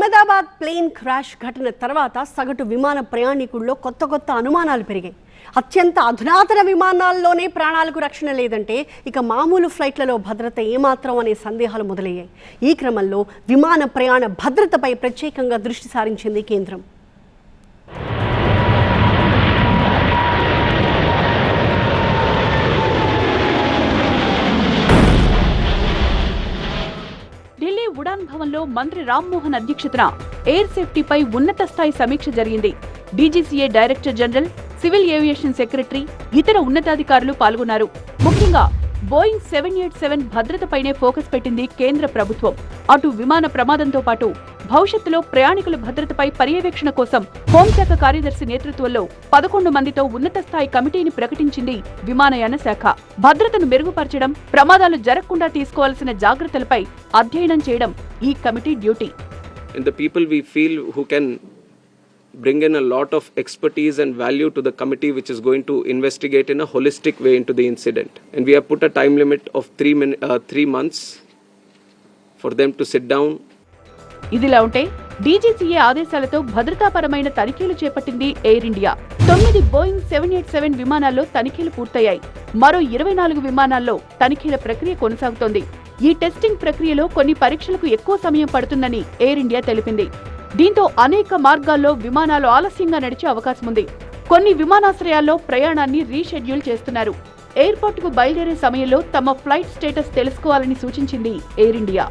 Ahmedabad plane crash ఘటన తర్వాత సగటు విమాన ప్రయాణికుల్లో కొత్త అనుమానాలు పెరిగాయి. అత్యంత అధునాతన విమానాల్లోనే ప్రాణాలకు రక్షణ లేదంటే ఇక మామూలు ఫ్లైట్లలో భద్రత ఏమాత్రం అనే సందేహాలు మొదలయ్యాయి. ఈ క్రమంలో విమాన ప్రయాణ భద్రతపై ప్రత్యేకంగా దృష్టి సారించింది కేంద్రం. ఢిల్లీ ఉడాన్ భవన్లో మంత్రి రామ్మోహన్ అధ్యక్షతన ఎయిర్ సేఫ్టీపై ఉన్నత స్థాయి సమీక్ష జరిగింది. DGCA director general, civil aviation secretary, ఇతర ఉన్నతాధికారులు పాల్గొన్నారు. ముఖ్యంగా బోయింగ్ 787 భద్రతపైనే ఫోకస్ పెట్టింది కేంద్ర ప్రభుత్వం. అటు విమాన ప్రమాదంతో పాటు భవిష్యత్తులో ప్రయాణికుల భద్రతపై పర్యవేక్షణ కోసం హోంశాఖ కార్యదర్శి నేతృత్వంలో 11 మందితో ఉన్నత స్థాయి కమిటీని ప్రకటించింది విమానయాన శాఖ. భద్రతను మెరుగుపరచడం, ప్రమాదాలు జరగకుండా తీసుకోవాల్సిన జాగ్రత్తలపై అధ్యయనం చేయడం ఈ committee duty. Bring in a lot of expertise and value to the committee, which is going to investigate in a holistic way into the incident. And we have put a time limit of 3 months for them to sit down. ఇదిలా ఉంటే DGCA ఆదేశాలతో భద్రతాపరమైన తనిఖీలు చేపట్టింది air India. 9 Boeing 787 విమానాల్లో తనిఖీలు పూర్తయ్యాయి. మరో 24 విమానాల్లో తనిఖీల ప్రక్రియ కొనసాగుతోంది. ఈ టెస్టింగ్ ప్రక్రియలో కొన్ని పరీక్షలకు ఎక్కువ సమయం పడుతుందని ఎయిర్ ఇండియా తెలిపింది. దీంతో అనేక మార్గాల్లో విమానాలు ఆలస్యంగా నడిచే అవకాశం ఉంది. కొన్ని విమానాశ్రయాల్లో ప్రయాణాన్ని రీషెడ్యూల్ చేస్తున్నారు. ఎయిర్పోర్టుకు బయలుదేరే సమయంలో తమ ఫ్లైట్ స్టేటస్ తెలుసుకోవాలని సూచించింది ఎయిర్ ఇండియా.